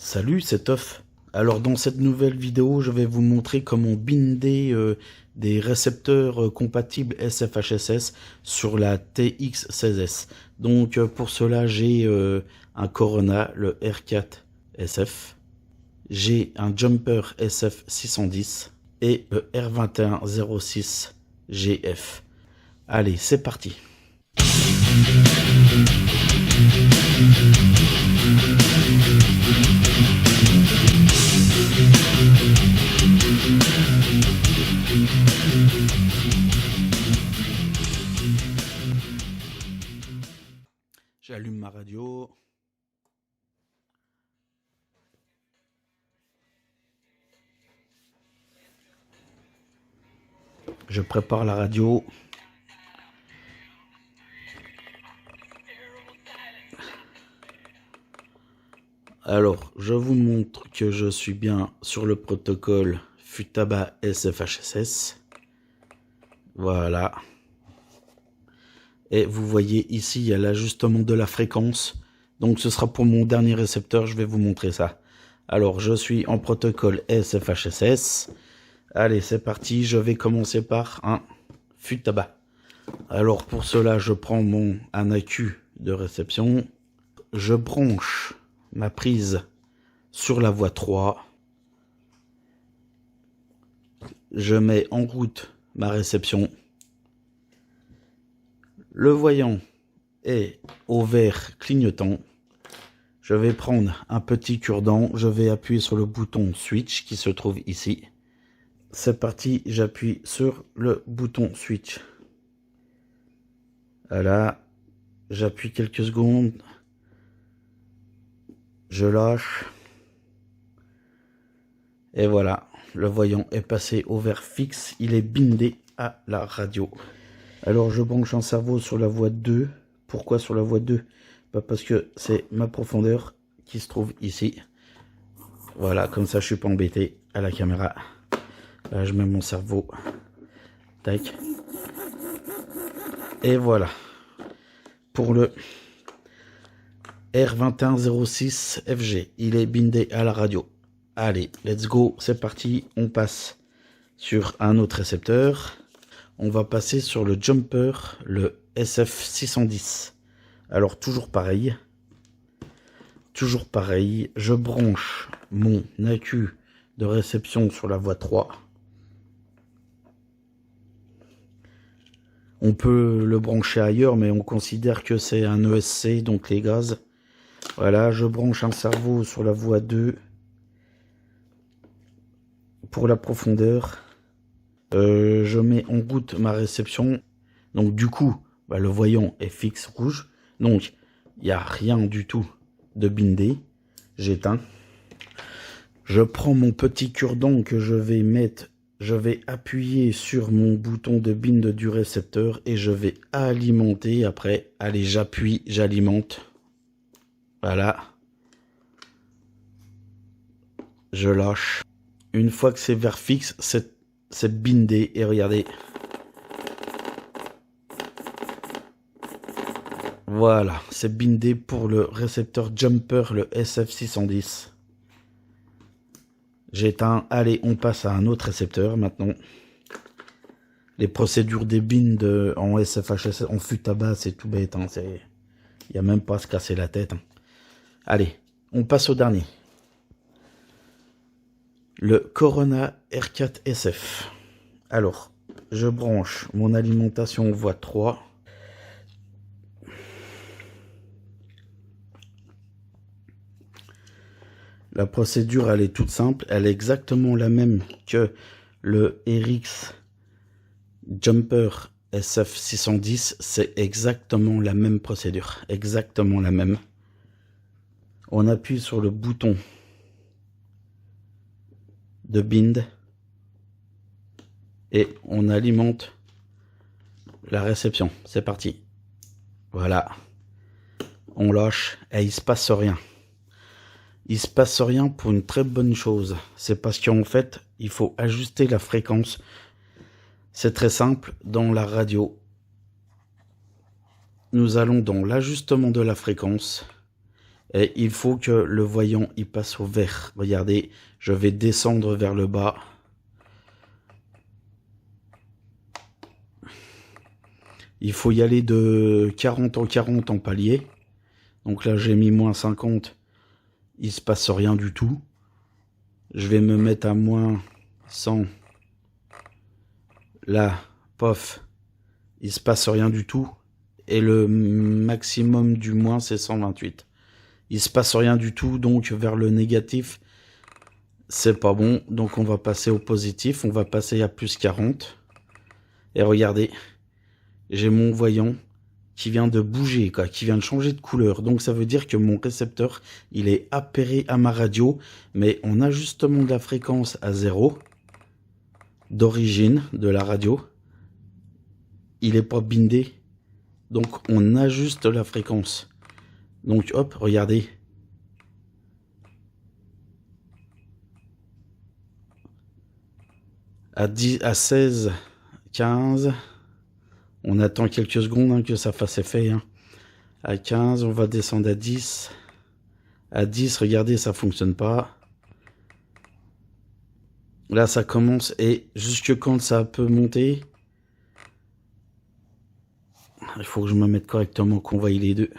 Salut, c'est Toff. Alors dans cette nouvelle vidéo, je vais vous montrer comment binder des récepteurs compatibles SFHSS sur la TX16S. Donc pour cela, j'ai un Corona, le R4 SF. J'ai un Jumper SF610 et le R2106 GF. Allez, c'est parti. J'allume ma radio. Je prépare la radio. Alors, je vous montre que je suis bien sur le protocole Futaba SFHSS. Voilà. Et vous voyez ici, il y a l'ajustement de la fréquence. Donc ce sera pour mon dernier récepteur, je vais vous montrer ça. Alors, je suis en protocole SFHSS. Allez, c'est parti, je vais commencer par un Futaba. Alors pour cela, je prends mon AQ de réception. Je branche ma prise sur la voie 3. Je mets en route ma réception. Le voyant est au vert clignotant. Je vais prendre un petit cure-dent. Je vais appuyer sur le bouton switch qui se trouve ici. C'est parti, j'appuie sur le bouton switch. Voilà, j'appuie quelques secondes. Je lâche. Et voilà, le voyant est passé au vert fixe. Il est bindé à la radio. Alors je branche un servot sur la voie 2. Pourquoi sur la voie 2? Parce que c'est ma profondeur qui se trouve ici. Voilà, comme ça je suis pas embêté à la caméra. Là je mets mon servot. Tac. Et voilà. Pour le R2106 FG, il est bindé à la radio. Allez, let's go, c'est parti. On passe sur un autre récepteur. On va passer sur le Jumper, le SF610. Alors toujours pareil. Toujours pareil. Je branche mon AQ de réception sur la voie 3. On peut le brancher ailleurs, mais on considère que c'est un ESC, donc les gaz. Voilà, je branche un servot sur la voie 2 pour la profondeur. Je mets en route ma réception. Donc du coup, le voyant est fixe rouge. Donc, il n'y a rien du tout de bindé. J'éteins. Je prends mon petit cure-dent que je vais mettre. Je vais appuyer sur mon bouton de bind du récepteur et je vais alimenter après. Allez, j'appuie, j'alimente. Voilà. Je lâche. Une fois que c'est vert fixe, c'est bindé. Et regardez. Voilà, c'est bindé pour le récepteur Jumper, le SF610. J'éteins. Allez, on passe à un autre récepteur maintenant. Les procédures des binds en SFHS, en Futaba, c'est tout bête. Hein, il n'y a même pas à se casser la tête. Hein. Allez, on passe au dernier. Le Corona R4 SF. Alors, je branche mon alimentation voie 3. La procédure, elle est toute simple. Elle est exactement la même que le RX Jumper SF610. C'est exactement la même procédure. Exactement la même. On appuie sur le bouton de bind et on alimente la réception. C'est parti. Voilà. On lâche et il se passe rien. Il se passe rien pour une très bonne chose. C'est parce qu'en fait, il faut ajuster la fréquence. C'est très simple. Dans la radio, nous allons dans l'ajustement de la fréquence Et il faut que le voyant il passe au vert. Regardez, je vais descendre vers le bas. Il faut y aller de 40 en 40 en palier. Donc là, j'ai mis moins 50. Il se passe rien du tout. Je vais me mettre à moins 100. Là, pof, il se passe rien du tout. Et le maximum du moins, c'est 128. Il se passe rien du tout, donc vers le négatif, c'est pas bon. Donc on va passer au positif, on va passer à plus 40. Et regardez, j'ai mon voyant qui vient de bouger, quoi, qui vient de changer de couleur. Donc ça veut dire que mon récepteur, il est appairé à ma radio, mais en ajustement de la fréquence à 0, d'origine de la radio, il est pas bindé. Donc on ajuste la fréquence. Donc hop, regardez. À 16, 15, on attend quelques secondes hein, que ça fasse effet. Hein. À 15, on va descendre à 10. À 10, regardez, ça fonctionne pas. Là, ça commence et jusque quand ça peut monter, il faut que je me mette correctement, qu'on voie les deux.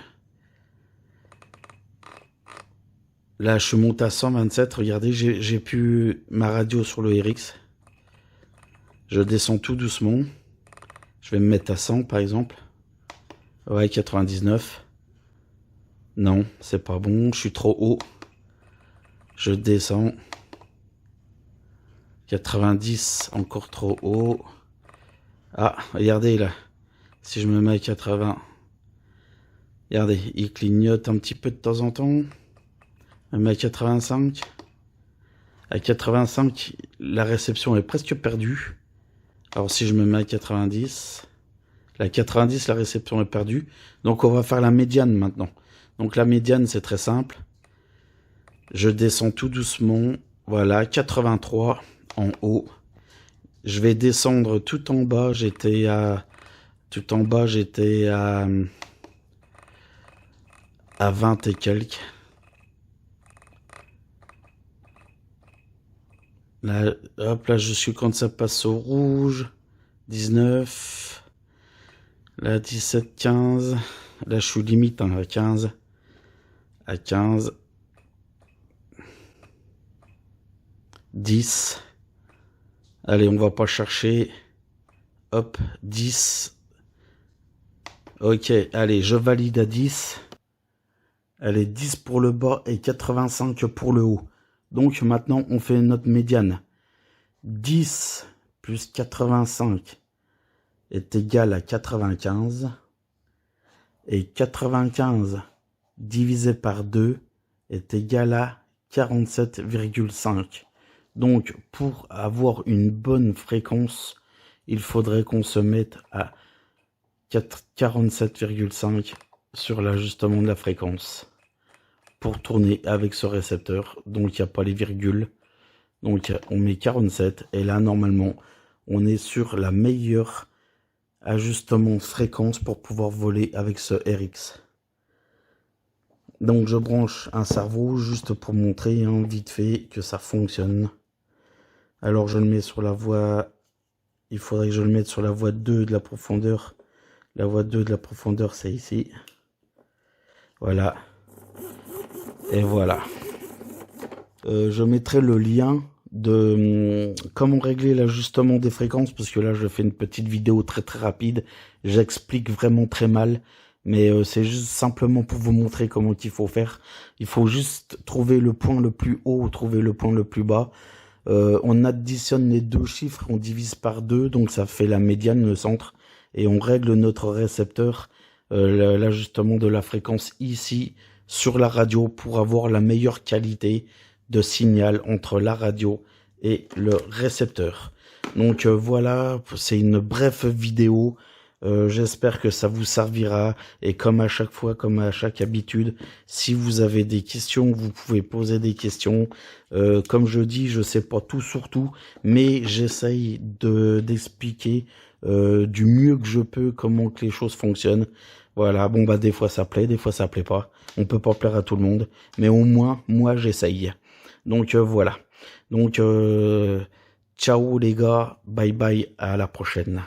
Là, je monte à 127. Regardez, j'ai plus ma radio sur le RX. Je descends tout doucement. Je vais me mettre à 100, par exemple. Ouais, 99. Non, c'est pas bon. Je suis trop haut. Je descends. 90, encore trop haut. Ah, regardez là. Si je me mets à 80. Regardez, il clignote un petit peu de temps en temps. Je me mets à 85. À 85, la réception est presque perdue. Alors si je me mets à 90, la 90, la réception est perdue. Donc on va faire la médiane maintenant. Donc la médiane, c'est très simple. Je descends tout doucement. Voilà, 83 en haut. Je vais descendre tout en bas. J'étais à 20 et quelques. Là, hop, là, je suis quand ça passe au rouge. 19. Là, 17, 15. Là, je suis limite hein, à 15. À 15. 10. Allez, on va pas chercher. Hop, 10. Ok, allez, je valide à 10. Allez, 10 pour le bas et 85 pour le haut. Donc maintenant, on fait notre médiane. 10 plus 85 est égal à 95. Et 95 divisé par 2 est égal à 47,5. Donc, pour avoir une bonne fréquence, il faudrait qu'on se mette à 47,5 sur l'ajustement de la fréquence pour tourner avec ce récepteur. Donc, il n'y a pas les virgules. Donc, on met 47. Et là, normalement, on est sur la meilleure ajustement fréquence pour pouvoir voler avec ce RX. Donc, je branche un cerveau juste pour montrer hein, vite fait que ça fonctionne. Alors, je le mets sur la voie... Il faudrait que je le mette sur la voie 2 de la profondeur. La voie 2 de la profondeur, c'est ici. Voilà. Et voilà. Je mettrai le lien de comment régler l'ajustement des fréquences, parce que là, je fais une petite vidéo très rapide. J'explique vraiment très mal. Mais c'est juste simplement pour vous montrer comment il faut faire. Il faut juste trouver le point le plus haut, trouver le point le plus bas. On additionne les deux chiffres, on divise par 2, donc ça fait la médiane, le centre. Et on règle notre récepteur, l'ajustement de la fréquence ici, sur la radio, pour avoir la meilleure qualité de signal entre la radio et le récepteur. Donc voilà, c'est une brève vidéo. J'espère que ça vous servira. Et comme à chaque fois, comme à chaque habitude, si vous avez des questions, vous pouvez poser des questions. Comme je dis, je sais pas tout sur tout, mais j'essaye d'expliquer du mieux que je peux comment que les choses fonctionnent. Voilà, bon bah des fois ça plaît, des fois ça plaît pas. On peut pas plaire à tout le monde, mais au moins moi j'essaye. Donc voilà. Donc ciao les gars, bye bye, à la prochaine.